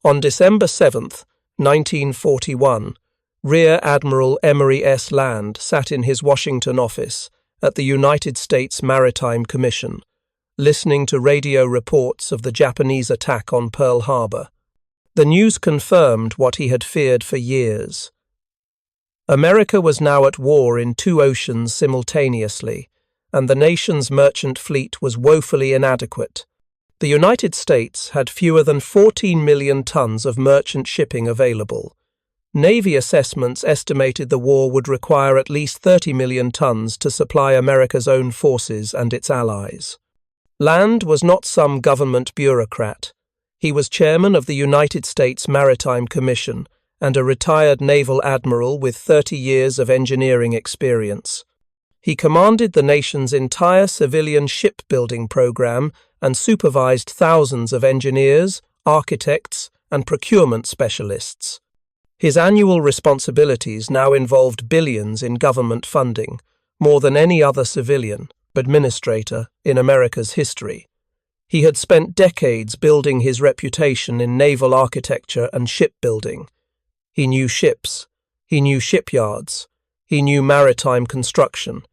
On December 7, 1941, Rear Admiral Emory S. Land sat in his Washington office at the United States Maritime Commission, listening to radio reports of the Japanese attack on Pearl Harbor. The news confirmed what he had feared for years. America was now at war in two oceans simultaneously, and the nation's merchant fleet was woefully inadequate. The United States had fewer than 14 million tons of merchant shipping available. Navy assessments estimated the war would require at least 30 million tons to supply America's own forces and its allies. Land was not some government bureaucrat. He was chairman of the United States Maritime Commission and a retired naval admiral with 30 years of engineering experience. He commanded the nation's entire civilian shipbuilding program and supervised thousands of engineers, architects, and procurement specialists. His annual responsibilities now involved billions in government funding, more than any other civilian administrator in America's history. He had spent decades building his reputation in naval architecture and shipbuilding. He knew ships, he knew shipyards, he knew maritime construction.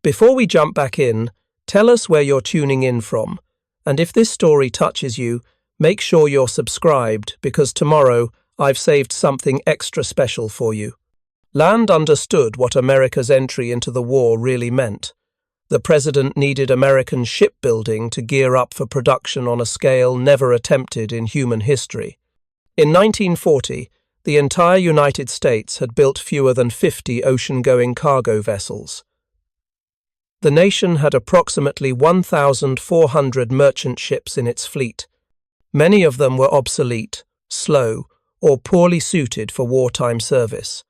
Before we jump back in, tell us where you're tuning in from, and if this story touches you, make sure you're subscribed because tomorrow I've saved something extra special for you. Land understood what America's entry into the war really meant. The president needed American shipbuilding to gear up for production on a scale never attempted in human history. In 1940, the entire United States had built fewer than 50 ocean-going cargo vessels. The nation had approximately 1,400 merchant ships in its fleet. Many of them were obsolete, slow, or poorly suited for wartime service.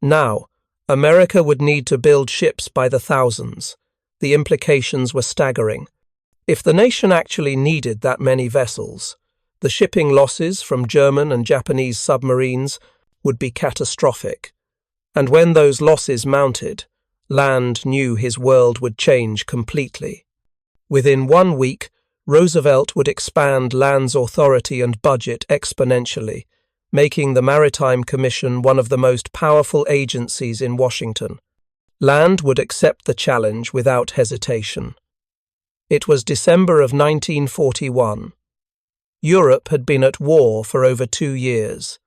Now, America would need to build ships by the thousands. The implications were staggering. If the nation actually needed that many vessels, the shipping losses from German and Japanese submarines would be catastrophic. And when those losses mounted, Land knew his world would change completely. Within 1 week, Roosevelt would expand Land's authority and budget exponentially, making the Maritime Commission one of the most powerful agencies in Washington. Land would accept the challenge without hesitation. It was December of 1941. Europe had been at war for over 2 years.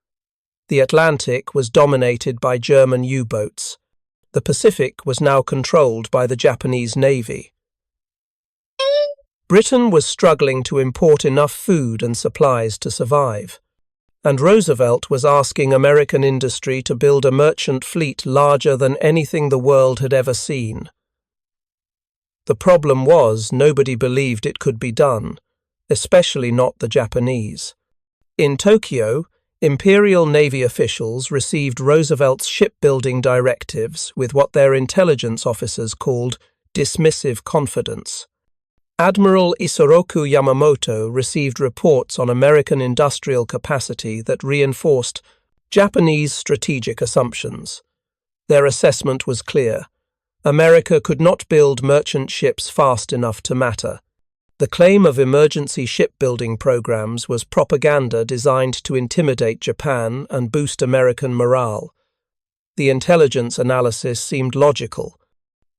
The Atlantic was dominated by German U-boats. The Pacific was now controlled by the Japanese Navy. Britain was struggling to import enough food and supplies to survive, and Roosevelt was asking American industry to build a merchant fleet larger than anything the world had ever seen. The problem was nobody believed it could be done, especially not the Japanese. In Tokyo, Imperial Navy officials received Roosevelt's shipbuilding directives with what their intelligence officers called dismissive confidence. Admiral Isoroku Yamamoto received reports on American industrial capacity that reinforced Japanese strategic assumptions. Their assessment was clear. America could not build merchant ships fast enough to matter. The claim of emergency shipbuilding programs was propaganda designed to intimidate Japan and boost American morale. The intelligence analysis seemed logical.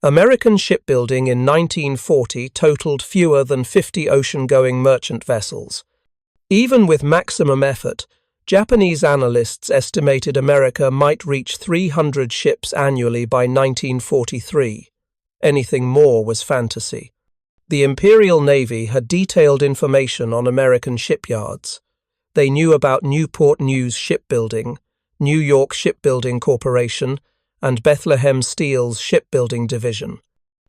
American shipbuilding in 1940 totaled fewer than 50 ocean-going merchant vessels. Even with maximum effort, Japanese analysts estimated America might reach 300 ships annually by 1943. Anything more was fantasy. The Imperial Navy had detailed information on American shipyards. They knew about Newport News Shipbuilding, New York Shipbuilding Corporation, and Bethlehem Steel's shipbuilding division.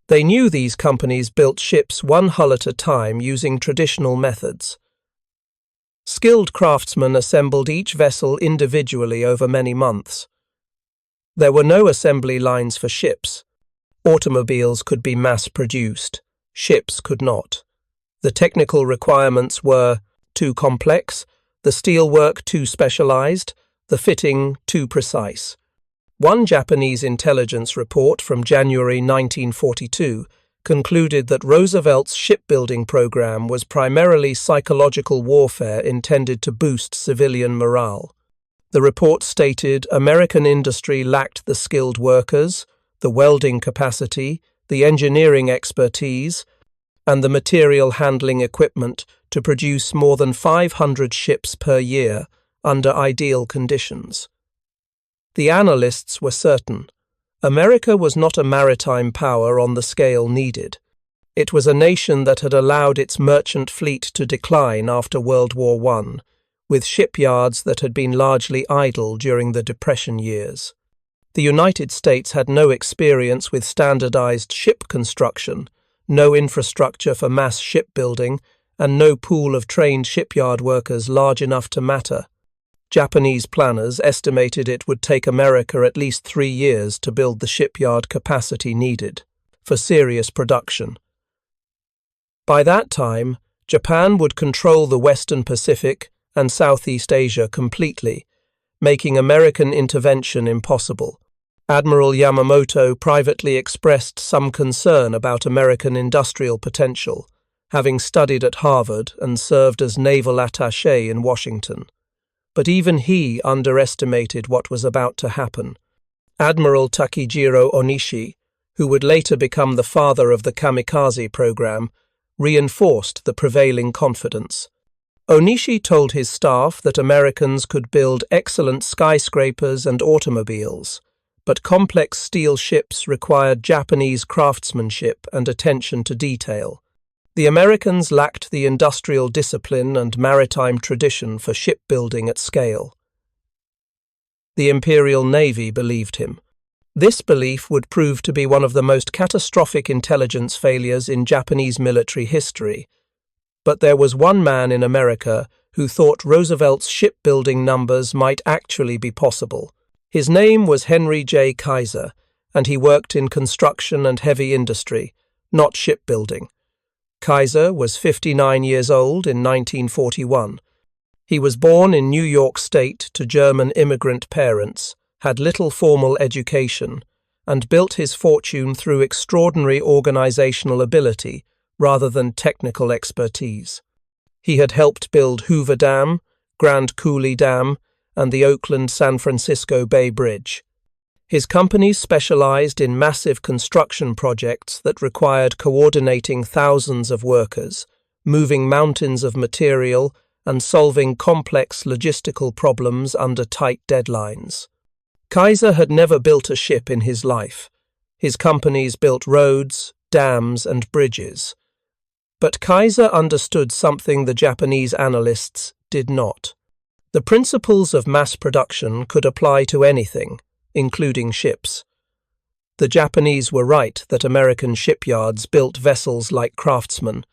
They knew these companies built ships one hull at a time using traditional methods. Skilled craftsmen assembled each vessel individually over many months. There were no assembly lines for ships. Automobiles could be mass-produced. Ships could not. The technical requirements were too complex, the steelwork too specialized, the fitting too precise. One Japanese intelligence report from January 1942 concluded that Roosevelt's shipbuilding program was primarily psychological warfare intended to boost civilian morale. The report stated American industry lacked the skilled workers, the welding capacity, the engineering expertise, and the material handling equipment to produce more than 500 ships per year under ideal conditions. The analysts were certain. America was not a maritime power on the scale needed. It was a nation that had allowed its merchant fleet to decline after World War I, with shipyards that had been largely idle during the Depression years. The United States had no experience with standardized ship construction, no infrastructure for mass shipbuilding, and no pool of trained shipyard workers large enough to matter. Japanese planners estimated it would take America at least 3 years to build the shipyard capacity needed for serious production. By that time, Japan would control the Western Pacific and Southeast Asia completely, making American intervention impossible. Admiral Yamamoto privately expressed some concern about American industrial potential, having studied at Harvard and served as naval attaché in Washington. But even he underestimated what was about to happen. Admiral Takejiro Onishi, who would later become the father of the kamikaze program, reinforced the prevailing confidence. Onishi told his staff that Americans could build excellent skyscrapers and automobiles, but complex steel ships required Japanese craftsmanship and attention to detail. The Americans lacked the industrial discipline and maritime tradition for shipbuilding at scale. The Imperial Navy believed him. This belief would prove to be one of the most catastrophic intelligence failures in Japanese military history. But there was one man in America who thought Roosevelt's shipbuilding numbers might actually be possible. His name was Henry J. Kaiser, and he worked in construction and heavy industry, not shipbuilding. Kaiser was 59 years old in 1941. He was born in New York State to German immigrant parents, had little formal education, and built his fortune through extraordinary organizational ability rather than technical expertise. He had helped build Hoover Dam, Grand Coulee Dam, and the Oakland-San Francisco Bay Bridge. His companies specialized in massive construction projects that required coordinating thousands of workers, moving mountains of material, and solving complex logistical problems under tight deadlines. Kaiser had never built a ship in his life. His companies built roads, dams, and bridges. But Kaiser understood something the Japanese analysts did not. The principles of mass production could apply to anything, including ships. The Japanese were right that American shipyards built vessels like craftsmen,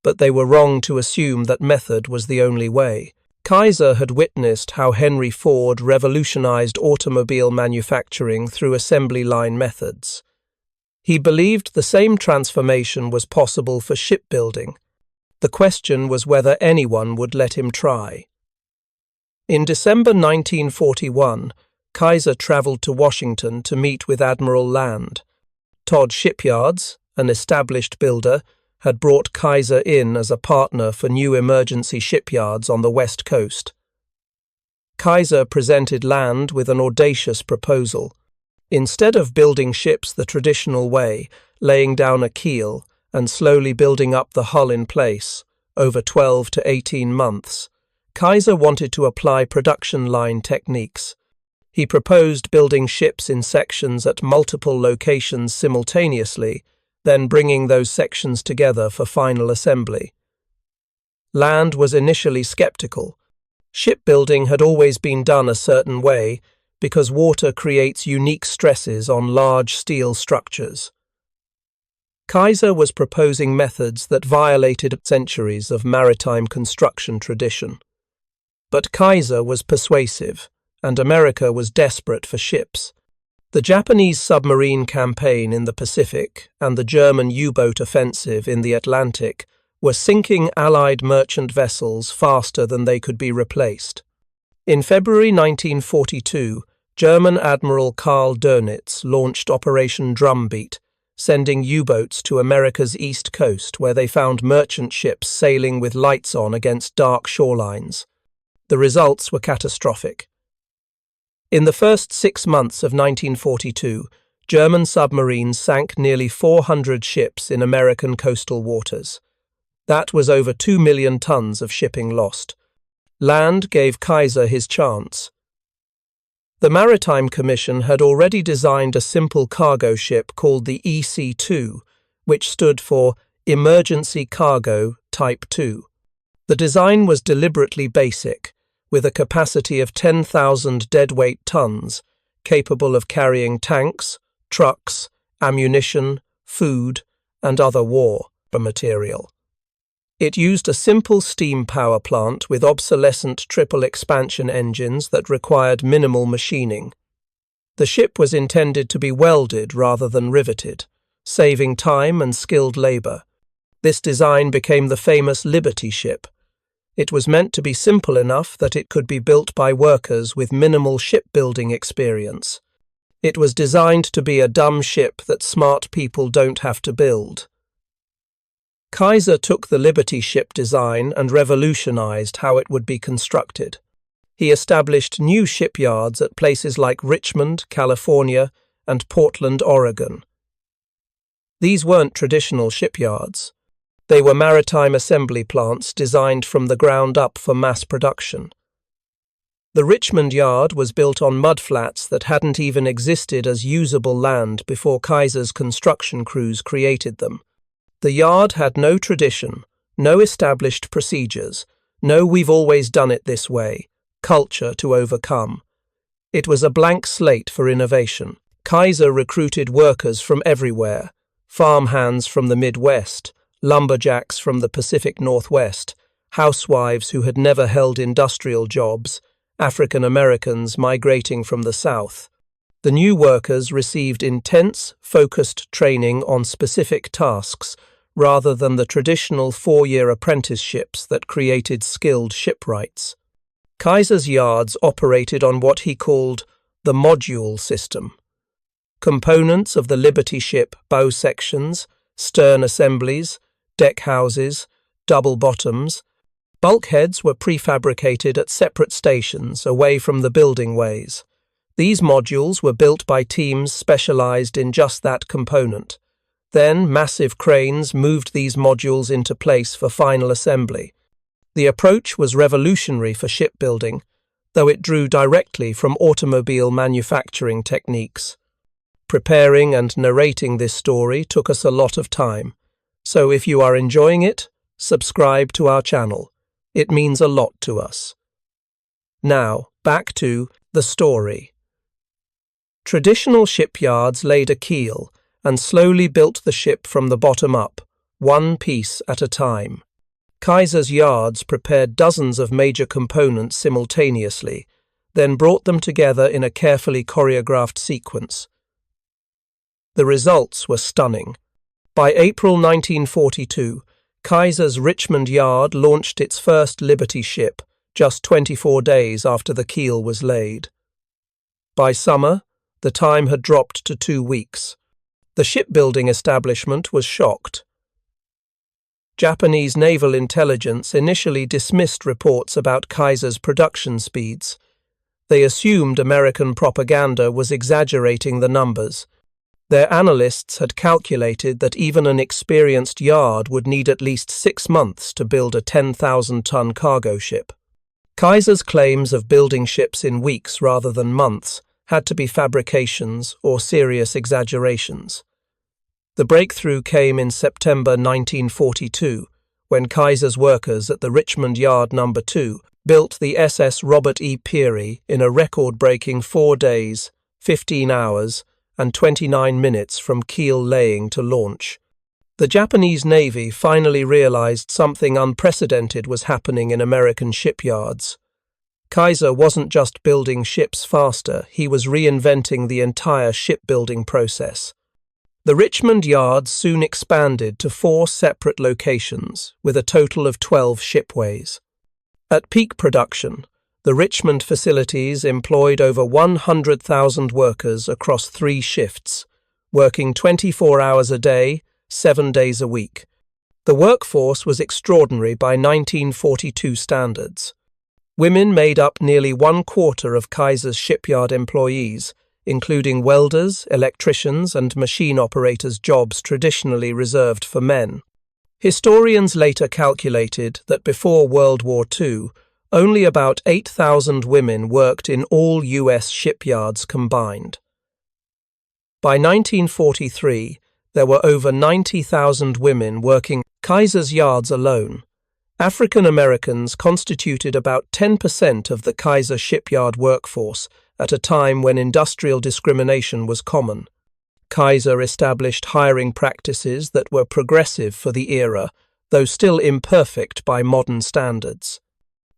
but they were wrong to assume that method was the only way. Kaiser had witnessed how Henry Ford revolutionized automobile manufacturing through assembly line methods. He believed the same transformation was possible for shipbuilding. The question was whether anyone would let him try. In December 1941, Kaiser traveled to Washington to meet with Admiral Land. Todd Shipyards, an established builder, had brought Kaiser in as a partner for new emergency shipyards on the West Coast. Kaiser presented Land with an audacious proposal. Instead of building ships the traditional way, laying down a keel and slowly building up the hull in place over 12 to 18 months, Kaiser wanted to apply production line techniques. He proposed building ships in sections at multiple locations simultaneously, then bringing those sections together for final assembly. Land was initially skeptical. Shipbuilding had always been done a certain way because water creates unique stresses on large steel structures. Kaiser was proposing methods that violated centuries of maritime construction tradition. But Kaiser was persuasive, and America was desperate for ships. The Japanese submarine campaign in the Pacific and the German U-boat offensive in the Atlantic were sinking Allied merchant vessels faster than they could be replaced. In February 1942, German Admiral Karl Dönitz launched Operation Drumbeat, sending U-boats to America's east coast where they found merchant ships sailing with lights on against dark shorelines. The results were catastrophic. In the first 6 months of 1942, German submarines sank nearly 400 ships in American coastal waters. That was over 2 million tons of shipping lost. Land gave Kaiser his chance. The Maritime Commission had already designed a simple cargo ship called the EC-2, which stood for Emergency Cargo Type 2. The design was deliberately basic, with a capacity of 10,000 deadweight tons, capable of carrying tanks, trucks, ammunition, food, and other war material. It used a simple steam power plant with obsolescent triple expansion engines that required minimal machining. The ship was intended to be welded rather than riveted, saving time and skilled labor. This design became the famous Liberty ship. It was meant to be simple enough that it could be built by workers with minimal shipbuilding experience. It was designed to be a dumb ship that smart people don't have to build. Kaiser took the Liberty ship design and revolutionized how it would be constructed. He established new shipyards at places like Richmond, California, and Portland, Oregon. These weren't traditional shipyards. They were maritime assembly plants designed from the ground up for mass production. The Richmond yard was built on mudflats that hadn't even existed as usable land before Kaiser's construction crews created them. The yard had no tradition, no established procedures, no "we've always done it this way" culture to overcome. It was a blank slate for innovation. Kaiser recruited workers from everywhere: farmhands from the Midwest, lumberjacks from the Pacific Northwest, housewives who had never held industrial jobs, African Americans migrating from the South. The new workers received intense, focused training on specific tasks rather than the traditional 4-year apprenticeships that created skilled shipwrights. Kaiser's yards operated on what he called the module system. Components of the Liberty ship, bow sections, stern assemblies, deck houses, double bottoms, bulkheads were prefabricated at separate stations away from the building ways. These modules were built by teams specialized in just that component. Then massive cranes moved these modules into place for final assembly. The approach was revolutionary for shipbuilding, though it drew directly from automobile manufacturing techniques. Preparing and narrating this story took us a lot of time, so if you are enjoying it, subscribe to our channel. It means a lot to us. Now, back to the story. Traditional shipyards laid a keel and slowly built the ship from the bottom up, one piece at a time. Kaiser's yards prepared dozens of major components simultaneously, then brought them together in a carefully choreographed sequence. The results were stunning. By April 1942, Kaiser's Richmond yard launched its first Liberty ship, just 24 days after the keel was laid. By summer, the time had dropped to 2 weeks. The shipbuilding establishment was shocked. Japanese naval intelligence initially dismissed reports about Kaiser's production speeds. They assumed American propaganda was exaggerating the numbers. Their analysts had calculated that even an experienced yard would need at least 6 months to build a 10,000-ton cargo ship. Kaiser's claims of building ships in weeks rather than months had to be fabrications or serious exaggerations. The breakthrough came in September 1942, when Kaiser's workers at the Richmond Yard No. 2 built the SS Robert E. Peary in a record-breaking 4 days, 15 hours, and 29 minutes from keel laying to launch. The Japanese Navy finally realized something unprecedented was happening in American shipyards. Kaiser wasn't just building ships faster, he was reinventing the entire shipbuilding process. The Richmond yard soon expanded to 4 separate locations, with a total of 12 shipways. At peak production, the Richmond facilities employed over 100,000 workers across 3 shifts, working 24 hours a day, 7 days a week. The workforce was extraordinary by 1942 standards. Women made up nearly 1/4 of Kaiser's shipyard employees, including welders, electricians, and machine operators, jobs traditionally reserved for men. Historians later calculated that before World War II, only about 8,000 women worked in all U.S. shipyards combined. By 1943, there were over 90,000 women working Kaiser's yards alone. African Americans constituted about 10% of the Kaiser shipyard workforce at a time when industrial discrimination was common. Kaiser established hiring practices that were progressive for the era, though still imperfect by modern standards.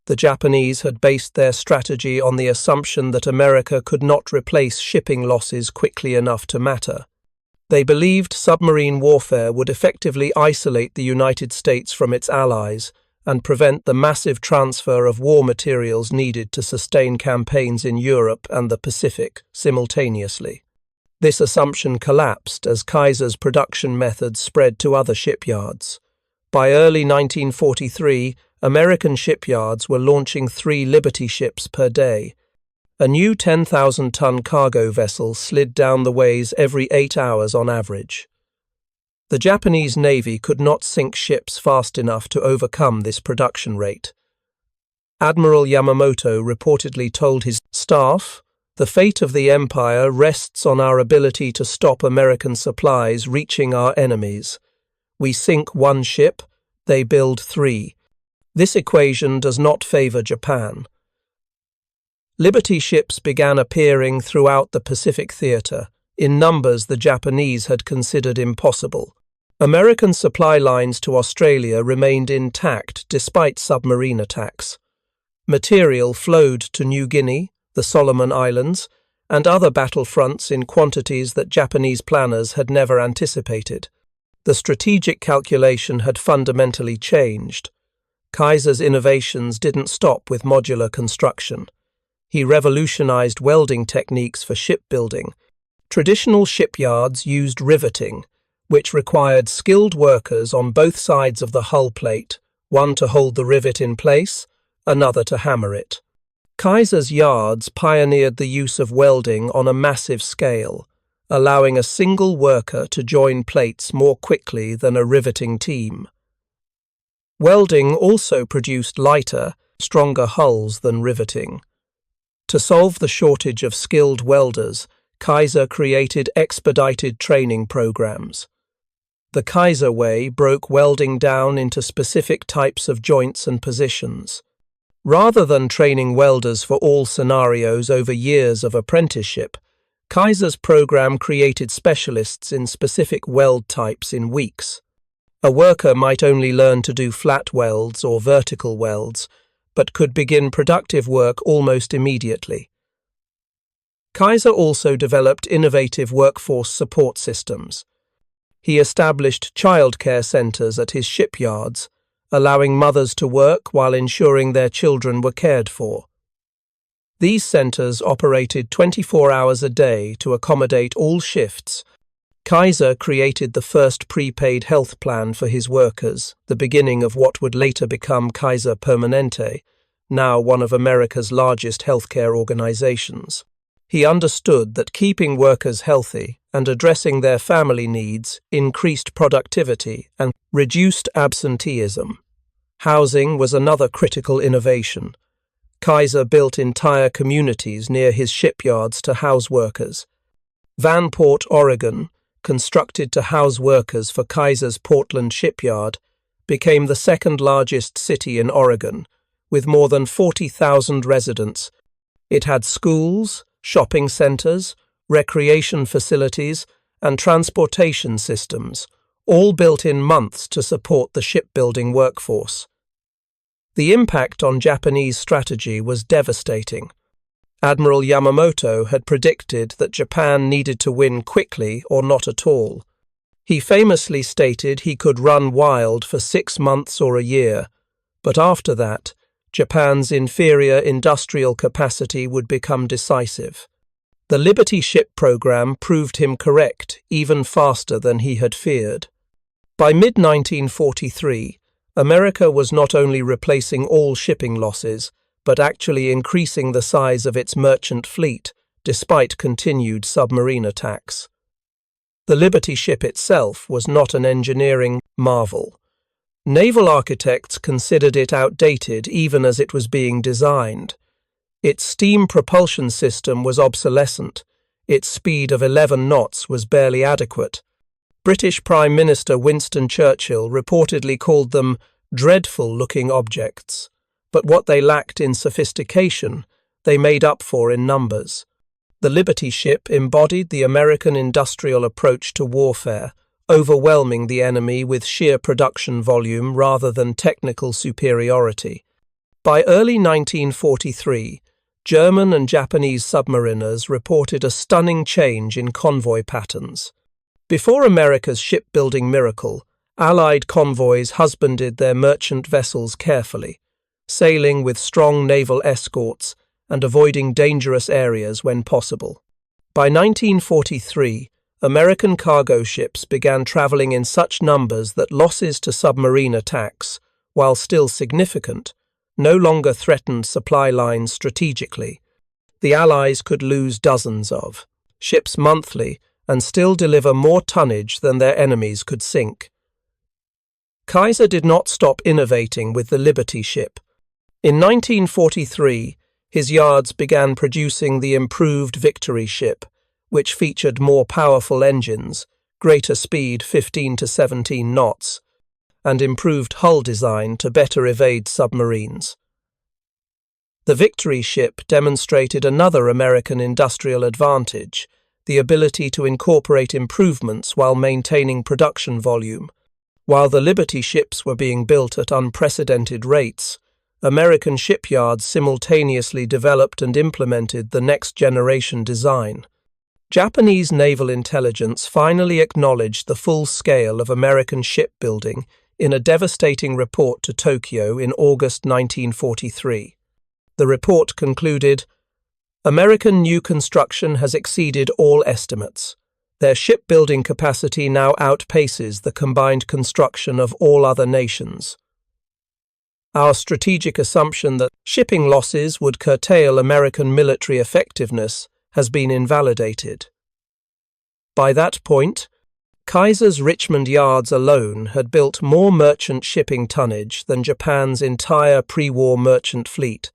The Japanese had based their strategy on the assumption that America could not replace shipping losses quickly enough to matter. They believed submarine warfare would effectively isolate the United States from its allies and prevent the massive transfer of war materials needed to sustain campaigns in Europe and the Pacific simultaneously. This assumption collapsed as Kaiser's production methods spread to other shipyards. By early 1943, American shipyards were launching 3 Liberty ships per day. A new 10,000-ton cargo vessel slid down the ways every 8 hours on average. The Japanese Navy could not sink ships fast enough to overcome this production rate. Admiral Yamamoto reportedly told his staff, "The fate of the empire rests on our ability to stop American supplies reaching our enemies. We sink 1 ship, they build 3. This equation does not favor Japan." Liberty ships began appearing throughout the Pacific theater, in numbers the Japanese had considered impossible. American supply lines to Australia remained intact despite submarine attacks. Material flowed to New Guinea, the Solomon Islands, and other battlefronts in quantities that Japanese planners had never anticipated. The strategic calculation had fundamentally changed. Kaiser's innovations didn't stop with modular construction. He revolutionized welding techniques for shipbuilding. Traditional shipyards used riveting, which required skilled workers on both sides of the hull plate, one to hold the rivet in place, another to hammer it. Kaiser's yards pioneered the use of welding on a massive scale, allowing a single worker to join plates more quickly than a riveting team. Welding also produced lighter, stronger hulls than riveting. To solve the shortage of skilled welders, Kaiser created expedited training programs. The Kaiser Way broke welding down into specific types of joints and positions. Rather than training welders for all scenarios over years of apprenticeship, Kaiser's program created specialists in specific weld types in weeks. A worker might only learn to do flat welds or vertical welds, but could begin productive work almost immediately. Kaiser also developed innovative workforce support systems. He established childcare centers at his shipyards, allowing mothers to work while ensuring their children were cared for. These centers operated 24 hours a day to accommodate all shifts. Kaiser created the first prepaid health plan for his workers, the beginning of what would later become Kaiser Permanente, now one of America's largest healthcare organizations. He understood that keeping workers healthy and addressing their family needs increased productivity and reduced absenteeism. Housing was another critical innovation. Kaiser built entire communities near his shipyards to house workers. Vanport, Oregon, constructed to house workers for Kaiser's Portland shipyard, became the second largest city in Oregon, with more than 40,000 residents. It had schools, shopping centers, recreation facilities, and transportation systems, all built in months to support the shipbuilding workforce. The impact on Japanese strategy was devastating. Admiral Yamamoto had predicted that Japan needed to win quickly or not at all. He famously stated he could run wild for 6 months or a year, but after that, Japan's inferior industrial capacity would become decisive. The Liberty ship program proved him correct even faster than he had feared. By mid-1943, America was not only replacing all shipping losses, but actually increasing the size of its merchant fleet, despite continued submarine attacks. The Liberty ship itself was not an engineering marvel. Naval architects considered it outdated even as it was being designed. Its steam propulsion system was obsolescent. Its speed of 11 knots was barely adequate. British Prime Minister Winston Churchill reportedly called them dreadful-looking objects, but what they lacked in sophistication, they made up for in numbers. The Liberty ship embodied the American industrial approach to warfare, overwhelming the enemy with sheer production volume rather than technical superiority. By early 1943, German and Japanese submariners reported a stunning change in convoy patterns. Before America's shipbuilding miracle, Allied convoys husbanded their merchant vessels carefully, sailing with strong naval escorts and avoiding dangerous areas when possible. By 1943, American cargo ships began traveling in such numbers that losses to submarine attacks, while still significant, no longer threatened supply lines strategically. The Allies could lose dozens of ships monthly and still deliver more tonnage than their enemies could sink. Kaiser did not stop innovating with the Liberty ship. In 1943, his yards began producing the improved Victory ship, which featured more powerful engines, greater speed 15 to 17 knots, and improved hull design to better evade submarines. The Victory ship demonstrated another American industrial advantage, the ability to incorporate improvements while maintaining production volume. While the Liberty ships were being built at unprecedented rates, American shipyards simultaneously developed and implemented the next-generation design. Japanese naval intelligence finally acknowledged the full scale of American shipbuilding in a devastating report to Tokyo in August 1943. The report concluded, "American new construction has exceeded all estimates. Their shipbuilding capacity now outpaces the combined construction of all other nations. Our strategic assumption that shipping losses would curtail American military effectiveness has been invalidated." By that point, Kaiser's Richmond yards alone had built more merchant shipping tonnage than Japan's entire pre-war merchant fleet.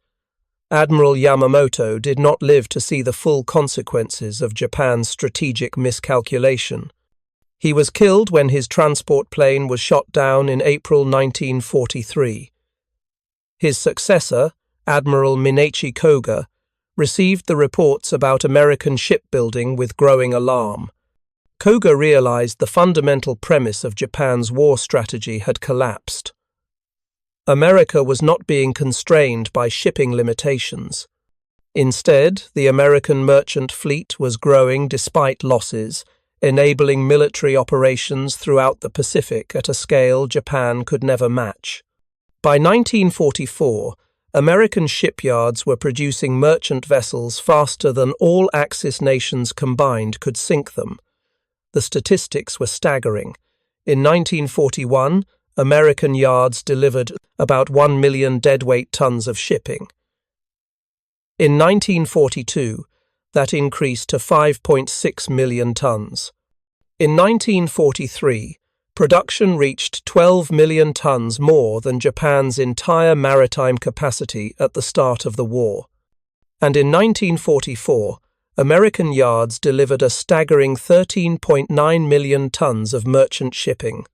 Admiral Yamamoto did not live to see the full consequences of Japan's strategic miscalculation. He was killed when his transport plane was shot down in April 1943. His successor, Admiral Minachi Koga, received the reports about American shipbuilding with growing alarm. Koga realized the fundamental premise of Japan's war strategy had collapsed. America was not being constrained by shipping limitations. Instead, the American merchant fleet was growing despite losses, enabling military operations throughout the Pacific at a scale Japan could never match. By 1944, American shipyards were producing merchant vessels faster than all Axis nations combined could sink them. The statistics were staggering. In 1941, American yards delivered about 1 million deadweight tons of shipping. In 1942, that increased to 5.6 million tons. In 1943, production reached 12 million tons more than Japan's entire maritime capacity at the start of the war. And in 1944, American yards delivered a staggering 13.9 million tons of merchant shipping.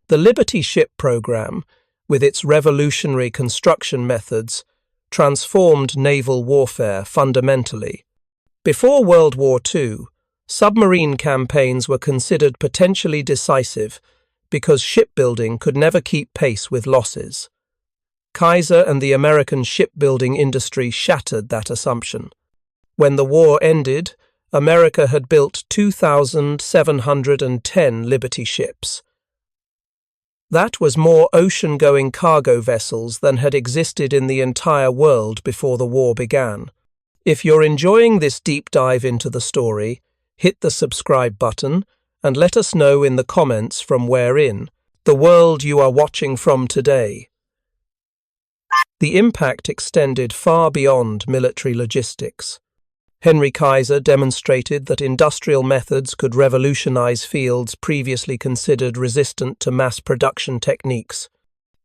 The Liberty ship program, with its revolutionary construction methods, transformed naval warfare fundamentally. Before World War II, submarine campaigns were considered potentially decisive because shipbuilding could never keep pace with losses. Kaiser and the American shipbuilding industry shattered that assumption. When the war ended, America had built 2,710 Liberty ships. That was more ocean-going cargo vessels than had existed in the entire world before the war began. If you're enjoying this deep dive into the story, hit the subscribe button and let us know in the comments from wherein the world you are watching from today. The impact extended far beyond military logistics. Henry Kaiser demonstrated that industrial methods could revolutionize fields previously considered resistant to mass production techniques.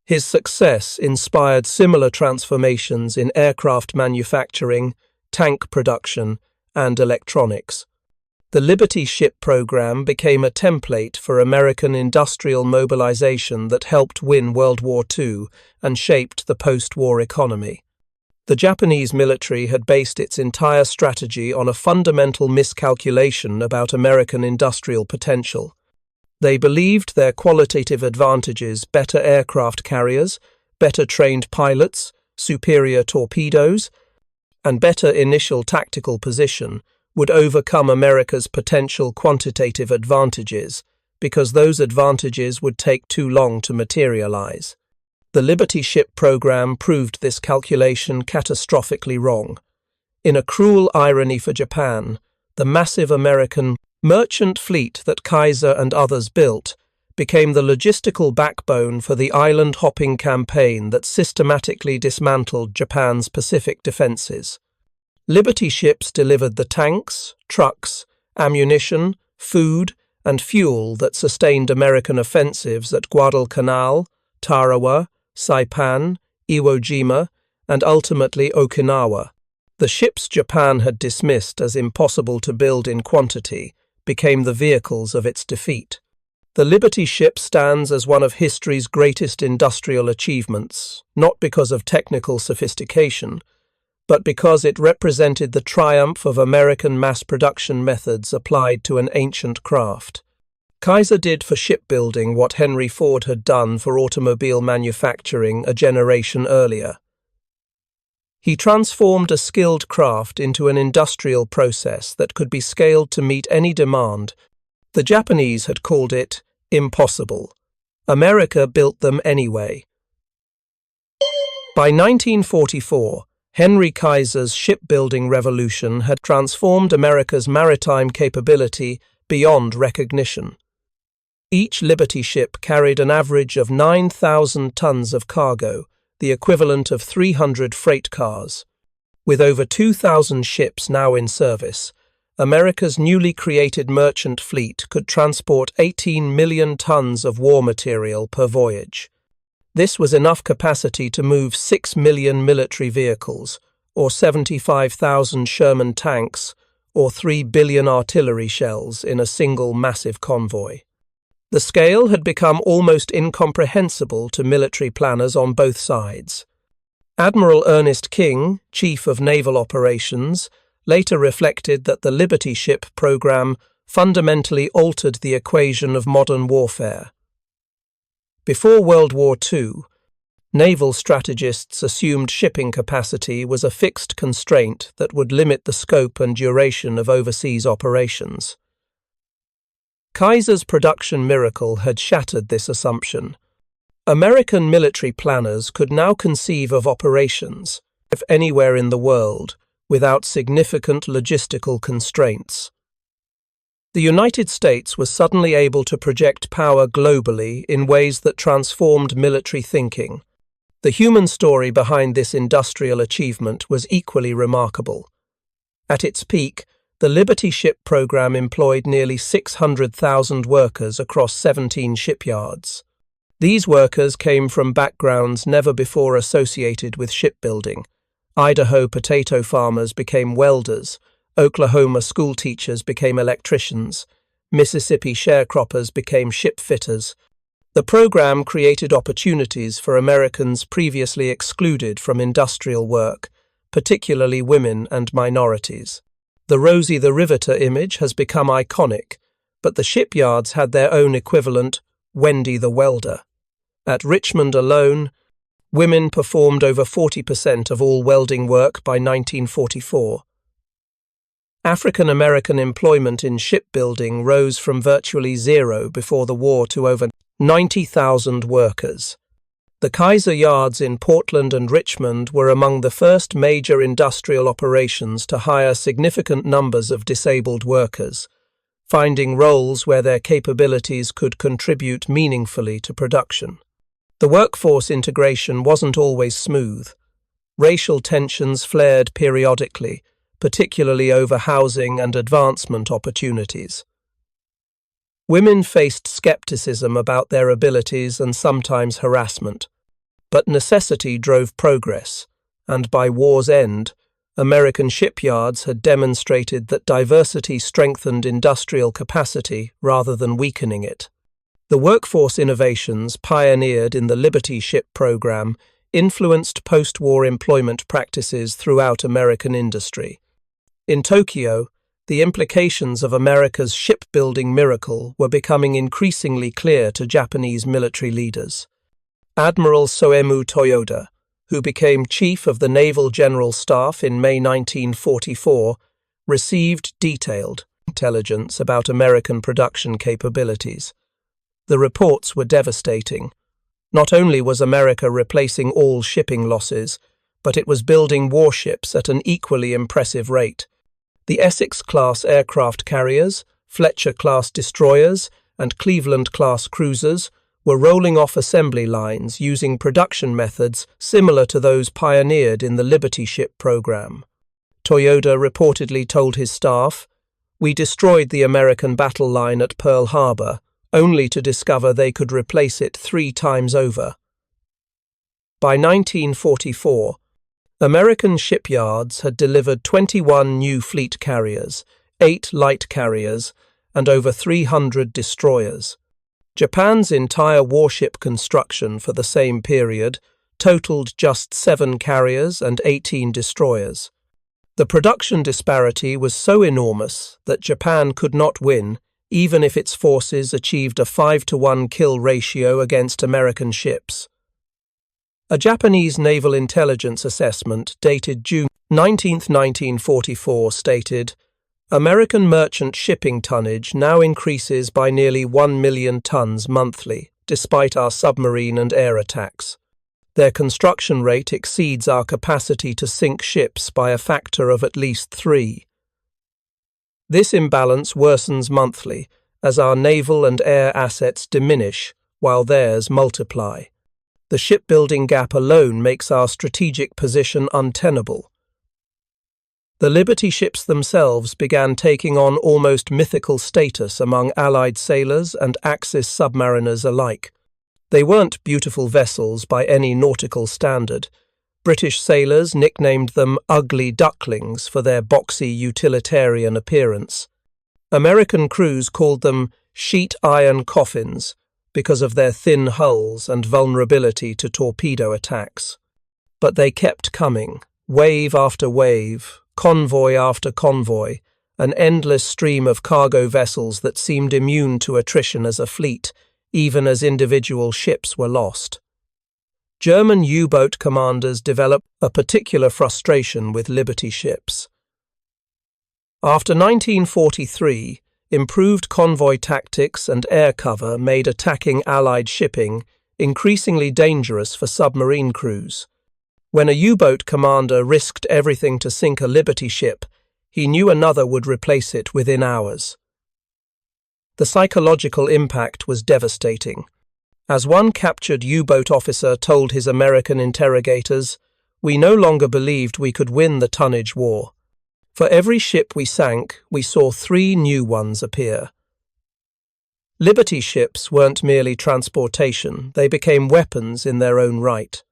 His success inspired similar transformations in aircraft manufacturing, tank production, and electronics. The Liberty Ship program became a template for American industrial mobilization that helped win World War II and shaped the post-war economy. The Japanese military had based its entire strategy on a fundamental miscalculation about American industrial potential. They believed their qualitative advantages, better aircraft carriers, better trained pilots, superior torpedoes, and better initial tactical position, would overcome America's potential quantitative advantages, because those advantages would take too long to materialize. The Liberty Ship program proved this calculation catastrophically wrong. In a cruel irony for Japan, the massive American merchant fleet that Kaiser and others built became the logistical backbone for the island-hopping campaign that systematically dismantled Japan's Pacific defenses. Liberty ships delivered the tanks, trucks, ammunition, food, and fuel that sustained American offensives at Guadalcanal, Tarawa, Saipan, Iwo Jima, and ultimately Okinawa. The ships Japan had dismissed as impossible to build in quantity became the vehicles of its defeat. The Liberty ship stands as one of history's greatest industrial achievements, not because of technical sophistication, but because it represented the triumph of American mass production methods applied to an ancient craft. Kaiser did for shipbuilding what Henry Ford had done for automobile manufacturing a generation earlier. He transformed a skilled craft into an industrial process that could be scaled to meet any demand. The Japanese had called it impossible. America built them anyway. By 1944, Henry Kaiser's shipbuilding revolution had transformed America's maritime capability beyond recognition. Each Liberty ship carried an average of 9,000 tons of cargo, the equivalent of 300 freight cars. With over 2,000 ships now in service, America's newly created merchant fleet could transport 18 million tons of war material per voyage. This was enough capacity to move 6 million military vehicles, or 75,000 Sherman tanks, or 3 billion artillery shells in a single massive convoy. The scale had become almost incomprehensible to military planners on both sides. Admiral Ernest King, Chief of Naval Operations, later reflected that the Liberty Ship program fundamentally altered the equation of modern warfare. Before World War II, naval strategists assumed shipping capacity was a fixed constraint that would limit the scope and duration of overseas operations. Kaiser's production miracle had shattered this assumption. American military planners could now conceive of operations, if anywhere in the world, without significant logistical constraints. The United States was suddenly able to project power globally in ways that transformed military thinking. The human story behind this industrial achievement was equally remarkable. At its peak, the Liberty Ship program employed nearly 600,000 workers across 17 shipyards. These workers came from backgrounds never before associated with shipbuilding. Idaho potato farmers became welders, Oklahoma school teachers became electricians, Mississippi sharecroppers became ship fitters. The program created opportunities for Americans previously excluded from industrial work, particularly women and minorities. The Rosie the Riveter image has become iconic, but the shipyards had their own equivalent, Wendy the Welder. At Richmond alone, women performed over 40% of all welding work by 1944. African American employment in shipbuilding rose from virtually zero before the war to over 90,000 workers. The Kaiser yards in Portland and Richmond were among the first major industrial operations to hire significant numbers of disabled workers, finding roles where their capabilities could contribute meaningfully to production. The workforce integration wasn't always smooth. Racial tensions flared periodically, particularly over housing and advancement opportunities. Women faced skepticism about their abilities and sometimes harassment, but necessity drove progress, and by war's end, American shipyards had demonstrated that diversity strengthened industrial capacity rather than weakening it. The workforce innovations pioneered in the Liberty Ship program influenced post-war employment practices throughout American industry. In Tokyo, the implications of America's shipbuilding miracle were becoming increasingly clear to Japanese military leaders. Admiral Soemu Toyoda, who became chief of the Naval General Staff in May 1944, received detailed intelligence about American production capabilities. The reports were devastating. Not only was America replacing all shipping losses, but it was building warships at an equally impressive rate. The Essex-class aircraft carriers, Fletcher-class destroyers, and Cleveland-class cruisers were rolling off assembly lines using production methods similar to those pioneered in the Liberty Ship program. Toyoda reportedly told his staff, "We destroyed the American battle line at Pearl Harbor, only to discover they could replace it 3 times over." By 1944, American shipyards had delivered 21 new fleet carriers, 8 light carriers, and over 300 destroyers. Japan's entire warship construction for the same period totaled just 7 carriers and 18 destroyers. The production disparity was so enormous that Japan could not win, even if its forces achieved a 5-to-1 kill ratio against American ships. A Japanese naval intelligence assessment dated June 19, 1944 stated, "American merchant shipping tonnage now increases by nearly 1 million tons monthly, despite our submarine and air attacks. Their construction rate exceeds our capacity to sink ships by a factor of at least 3. This imbalance worsens monthly as our naval and air assets diminish while theirs multiply. The shipbuilding gap alone makes our strategic position untenable." The Liberty ships themselves began taking on almost mythical status among Allied sailors and Axis submariners alike. They weren't beautiful vessels by any nautical standard. British sailors nicknamed them ugly ducklings for their boxy utilitarian appearance. American crews called them sheet iron coffins because of their thin hulls and vulnerability to torpedo attacks. But they kept coming, wave after wave, convoy after convoy, an endless stream of cargo vessels that seemed immune to attrition as a fleet, even as individual ships were lost. German U-boat commanders developed a particular frustration with Liberty ships. After 1943, improved convoy tactics and air cover made attacking Allied shipping increasingly dangerous for submarine crews. When a U-boat commander risked everything to sink a Liberty ship, he knew another would replace it within hours. The psychological impact was devastating. As one captured U-boat officer told his American interrogators, "We no longer believed we could win the tonnage war. For every ship we sank, we saw 3 new ones appear." Liberty ships weren't merely transportation, they became weapons in their own right.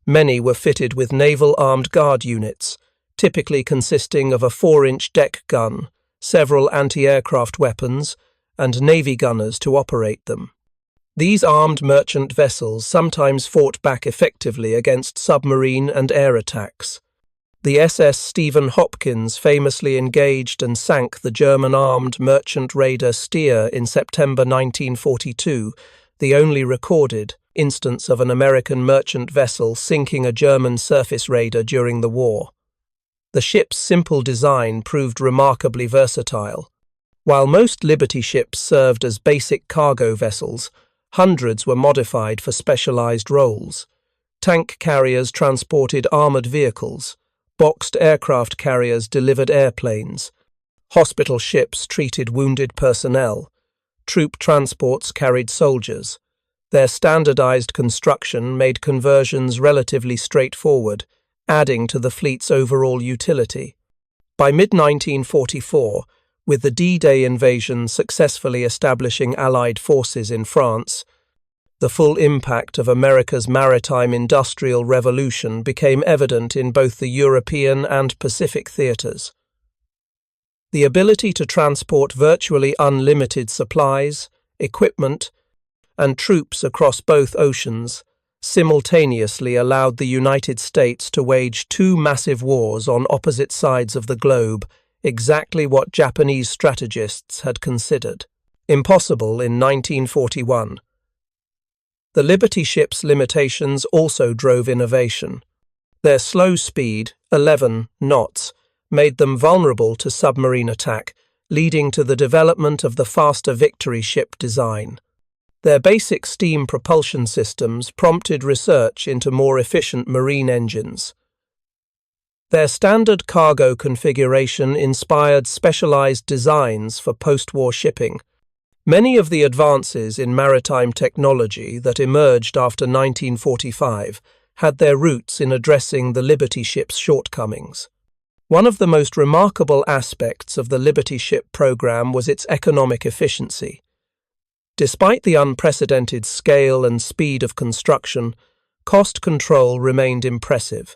Many were fitted with naval armed guard units, typically consisting of a 4-inch deck gun, several anti-aircraft weapons, and Navy gunners to operate them. These armed merchant vessels sometimes fought back effectively against submarine and air attacks. The SS Stephen Hopkins famously engaged and sank the German armed merchant raider Steer in September 1942, the only recorded instance of an American merchant vessel sinking a German surface raider during the war. The ship's simple design proved remarkably versatile. While most Liberty ships served as basic cargo vessels, Hundreds were modified for specialized roles. Tank carriers transported armored vehicles. Boxed aircraft carriers delivered airplanes. Hospital ships treated wounded personnel. Troop transports carried soldiers. Their standardized construction made conversions relatively straightforward, adding to the fleet's overall utility. By mid-1944, with the D-Day invasion successfully establishing Allied forces in France, the full impact of America's maritime industrial revolution became evident in both the European and Pacific theaters. The ability to transport virtually unlimited supplies, equipment, and troops across both oceans simultaneously allowed the United States to wage two massive wars on opposite sides of the globe, exactly what Japanese strategists had considered impossible in 1941. The Liberty ships' limitations also drove innovation. Their slow speed, 11 knots, made them vulnerable to submarine attack, leading to the development of the faster Victory ship design. Their basic steam propulsion systems prompted research into more efficient marine engines. Their standard cargo configuration inspired specialized designs for post-war shipping. Many of the advances in maritime technology that emerged after 1945 had their roots in addressing the Liberty ship's shortcomings. One of the most remarkable aspects of the Liberty ship program was its economic efficiency. Despite the unprecedented scale and speed of construction, cost control remained impressive.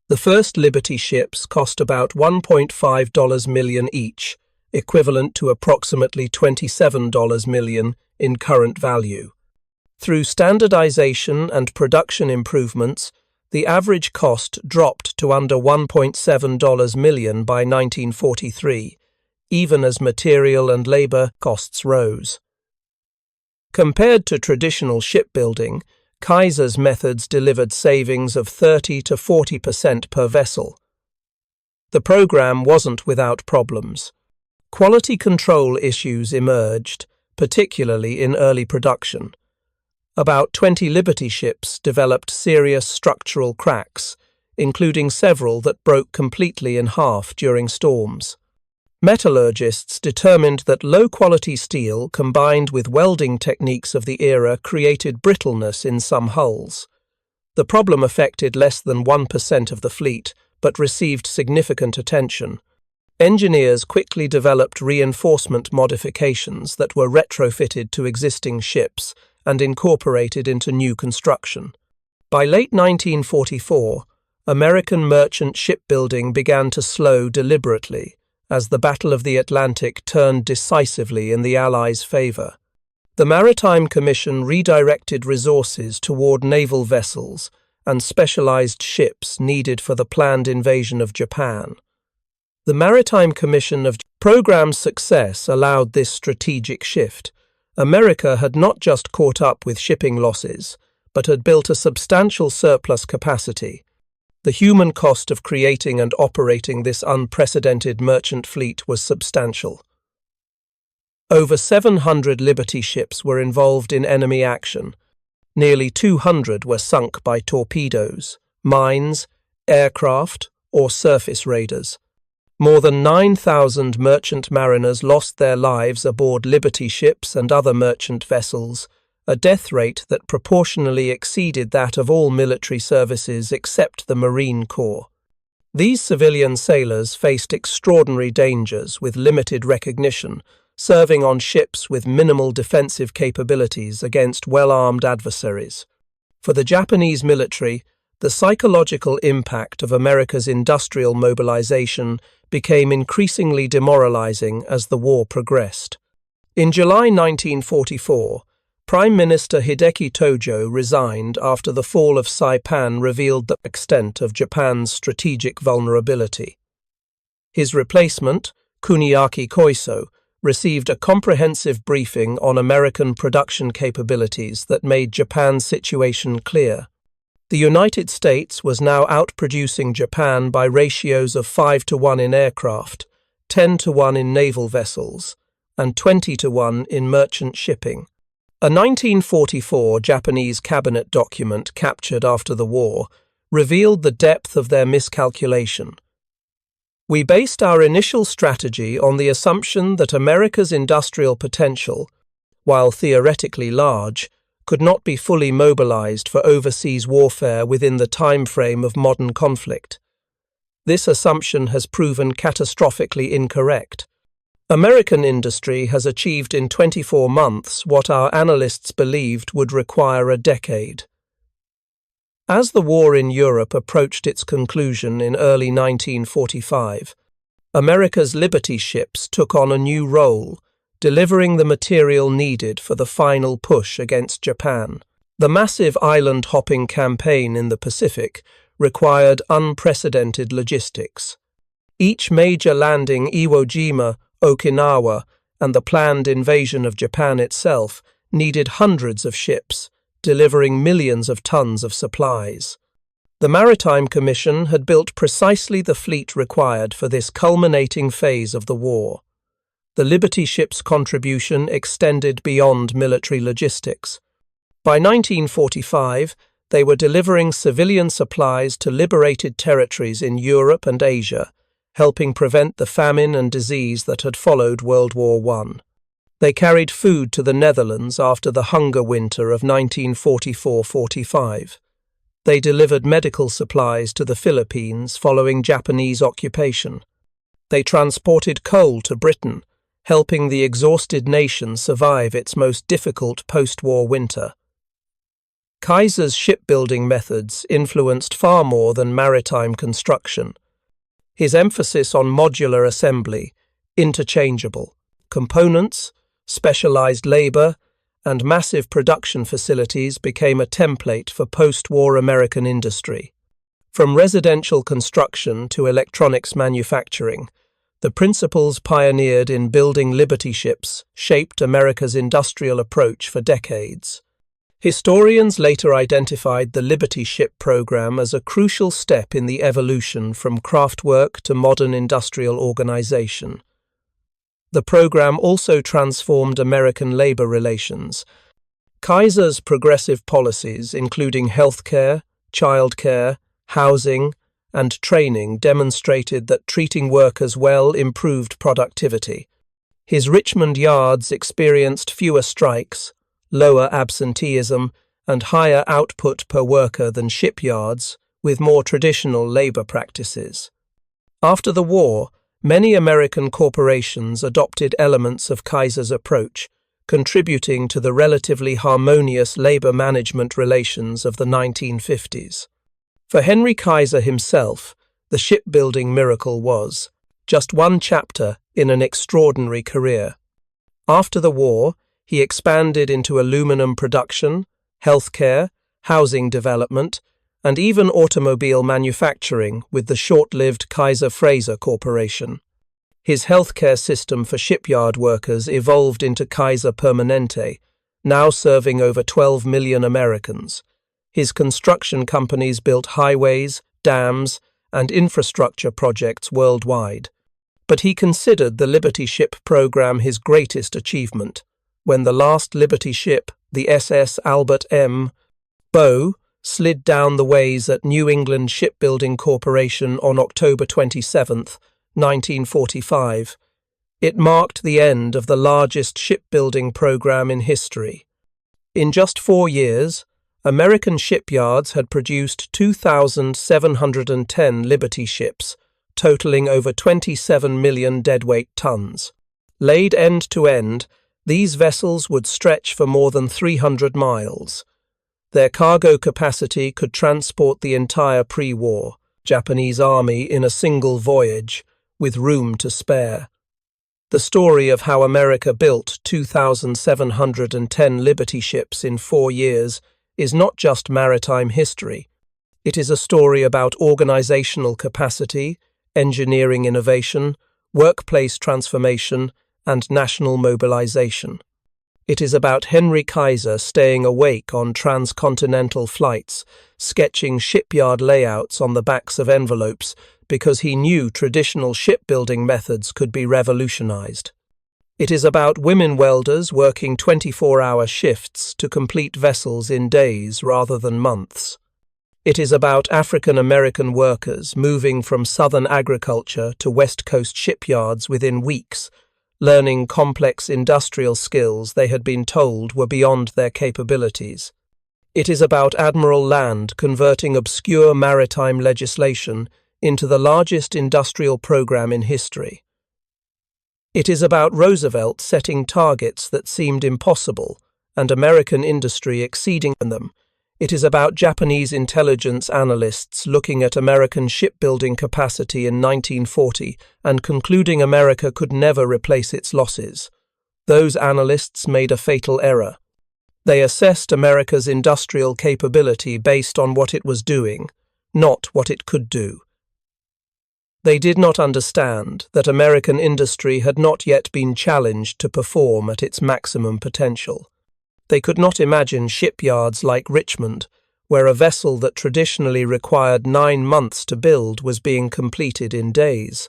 The first Liberty ships cost about $1.5 million each, equivalent to approximately $27 million in current value. Through standardization and production improvements, the average cost dropped to under $1.7 million by 1943, even as material and labor costs rose. Compared to traditional shipbuilding, Kaiser's methods delivered savings of 30 to 40% per vessel. The program wasn't without problems. Quality control issues emerged, particularly in early production. About 20 Liberty ships developed serious structural cracks, including several that broke completely in half during storms. Metallurgists determined that low-quality steel combined with welding techniques of the era created brittleness in some hulls. The problem affected less than 1% of the fleet, but received significant attention. Engineers quickly developed reinforcement modifications that were retrofitted to existing ships and incorporated into new construction. By late 1944, American merchant shipbuilding began to slow deliberately, as the Battle of the Atlantic turned decisively in the Allies' favor. The Maritime Commission redirected resources toward naval vessels and specialized ships needed for the planned invasion of Japan. The Maritime Commission of program's success allowed this strategic shift. America had not just caught up with shipping losses, but had built a substantial surplus capacity. The human cost of creating and operating this unprecedented merchant fleet was substantial. Over 700 Liberty ships were involved in enemy action. Nearly 200 were sunk by torpedoes, mines, aircraft, or surface raiders. More than 9,000 merchant mariners lost their lives aboard Liberty ships and other merchant vessels, a death rate that proportionally exceeded that of all military services except the Marine Corps. These civilian sailors faced extraordinary dangers with limited recognition, serving on ships with minimal defensive capabilities against well-armed adversaries. For the Japanese military, the psychological impact of America's industrial mobilization became increasingly demoralizing as the war progressed. In July 1944, Prime Minister Hideki Tojo resigned after the fall of Saipan revealed the extent of Japan's strategic vulnerability. His replacement, Kuniaki Koiso, received a comprehensive briefing on American production capabilities that made Japan's situation clear. The United States was now outproducing Japan by ratios of 5-to-1 in aircraft, 10-to-1 in naval vessels, and 20-to-1 in merchant shipping. A 1944 Japanese cabinet document captured after the war revealed the depth of their miscalculation. We based our initial strategy on the assumption that America's industrial potential, while theoretically large, could not be fully mobilized for overseas warfare within the time frame of modern conflict. This assumption has proven catastrophically incorrect. American industry has achieved in 24 months what our analysts believed would require a decade. As the war in Europe approached its conclusion in early 1945, America's Liberty ships took on a new role, delivering the material needed for the final push against Japan. The massive island-hopping campaign in the Pacific required unprecedented logistics. Each major landing, Iwo Jima, Okinawa, and the planned invasion of Japan itself, needed hundreds of ships, delivering millions of tons of supplies. The Maritime Commission had built precisely the fleet required for this culminating phase of the war. The Liberty ships' contribution extended beyond military logistics. By 1945, they were delivering civilian supplies to liberated territories in Europe and Asia, helping prevent the famine and disease that had followed World War I. They carried food to the Netherlands after the hunger winter of 1944–45. They delivered medical supplies to the Philippines following Japanese occupation. They transported coal to Britain, helping the exhausted nation survive its most difficult post-war winter. Kaiser's shipbuilding methods influenced far more than maritime construction. His emphasis on modular assembly, interchangeable components, specialized labor, and massive production facilities became a template for post-war American industry. From residential construction to electronics manufacturing, the principles pioneered in building Liberty ships shaped America's industrial approach for decades. Historians later identified the Liberty ship program as a crucial step in the evolution from craftwork to modern industrial organization. The program also transformed American labor relations. Kaiser's progressive policies, including healthcare, childcare, housing, and training, demonstrated that treating workers well improved productivity. His Richmond yards experienced fewer strikes, lower absenteeism, and higher output per worker than shipyards, with more traditional labor practices. After the war, many American corporations adopted elements of Kaiser's approach, contributing to the relatively harmonious labor management relations of the 1950s. For Henry Kaiser himself, the shipbuilding miracle was just one chapter in an extraordinary career. After the war, he expanded into aluminum production, healthcare, housing development, and even automobile manufacturing with the short-lived Kaiser Fraser Corporation. His healthcare system for shipyard workers evolved into Kaiser Permanente, now serving over 12 million Americans. His construction companies built highways, dams, and infrastructure projects worldwide. But he considered the Liberty ship program his greatest achievement. When the last Liberty ship, the SS Albert M. Bow, slid down the ways at New England Shipbuilding Corporation on October 27, 1945, it marked the end of the largest shipbuilding program in history. In just 4 years, American shipyards had produced 2,710 Liberty ships, totaling over 27 million deadweight tons. Laid end to end, these vessels would stretch for more than 300 miles. Their cargo capacity could transport the entire pre-war Japanese army in a single voyage, with room to spare. The story of how America built 2,710 Liberty ships in 4 years is not just maritime history. It is a story about organizational capacity, engineering innovation, workplace transformation, and national mobilization. It is about Henry Kaiser staying awake on transcontinental flights, sketching shipyard layouts on the backs of envelopes because he knew traditional shipbuilding methods could be revolutionized. It is about women welders working 24-hour shifts to complete vessels in days rather than months. It is about African American workers moving from southern agriculture to West Coast shipyards within weeks, learning complex industrial skills they had been told were beyond their capabilities. It is about Admiral Land converting obscure maritime legislation into the largest industrial program in history. It is about Roosevelt setting targets that seemed impossible and American industry exceeding them. It is about Japanese intelligence analysts looking at American shipbuilding capacity in 1940 and concluding America could never replace its losses. Those analysts made a fatal error. They assessed America's industrial capability based on what it was doing, not what it could do. They did not understand that American industry had not yet been challenged to perform at its maximum potential. They could not imagine shipyards like Richmond, where a vessel that traditionally required 9 months to build was being completed in days.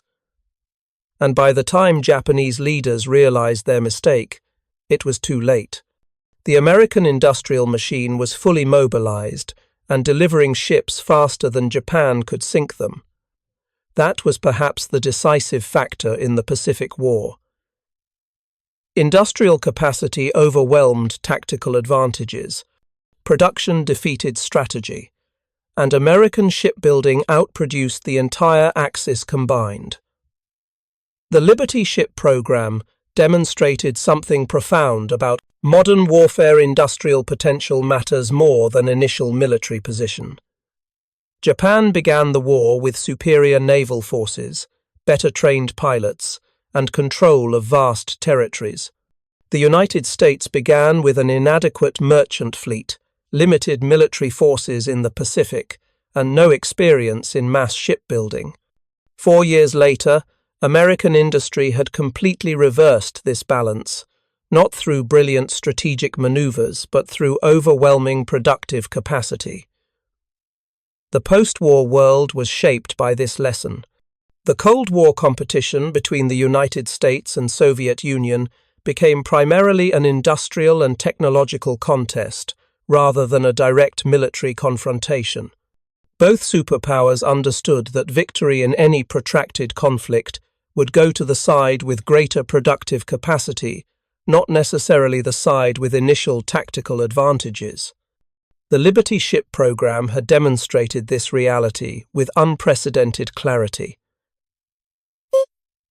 And by the time Japanese leaders realized their mistake, it was too late. The American industrial machine was fully mobilized and delivering ships faster than Japan could sink them. That was perhaps the decisive factor in the Pacific War. Industrial capacity overwhelmed tactical advantages, production defeated strategy, and American shipbuilding outproduced the entire Axis combined. The Liberty Ship program demonstrated something profound about modern warfare. Industrial potential matters more than initial military position. Japan began the war with superior naval forces, better trained pilots, and control of vast territories. The United States began with an inadequate merchant fleet, limited military forces in the Pacific, and no experience in mass shipbuilding. 4 years later, American industry had completely reversed this balance, not through brilliant strategic maneuvers, but through overwhelming productive capacity. The post-war world was shaped by this lesson. The Cold War competition between the United States and Soviet Union became primarily an industrial and technological contest, rather than a direct military confrontation. Both superpowers understood that victory in any protracted conflict would go to the side with greater productive capacity, not necessarily the side with initial tactical advantages. The Liberty Ship program had demonstrated this reality with unprecedented clarity.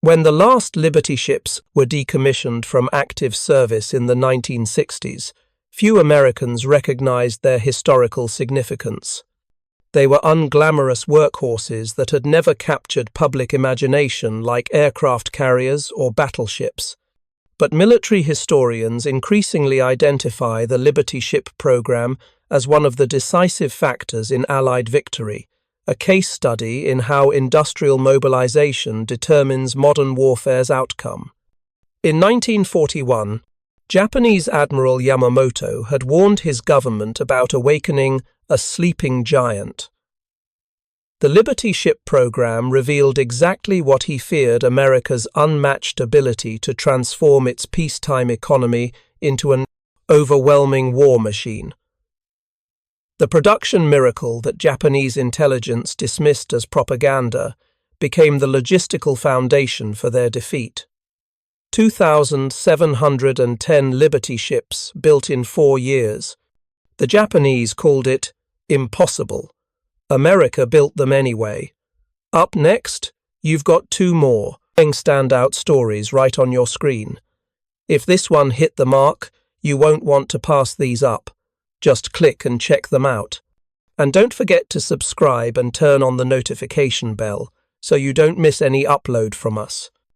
When the last Liberty ships were decommissioned from active service in the 1960s, few Americans recognized their historical significance. They were unglamorous workhorses that had never captured public imagination like aircraft carriers or battleships. But military historians increasingly identify the Liberty Ship program as one of the decisive factors in Allied victory, a case study in how industrial mobilization determines modern warfare's outcome. In 1941, Japanese Admiral Yamamoto had warned his government about awakening a sleeping giant. The Liberty Ship program revealed exactly what he feared: America's unmatched ability to transform its peacetime economy into an overwhelming war machine. The production miracle that Japanese intelligence dismissed as propaganda became the logistical foundation for their defeat. 2,710 Liberty ships built in 4 years. The Japanese called it impossible. America built them anyway. Up next, you've got 2 more standout stories right on your screen. If this one hit the mark, you won't want to pass these up. Just click and check them out. And don't forget to subscribe and turn on the notification bell so you don't miss any upload from us.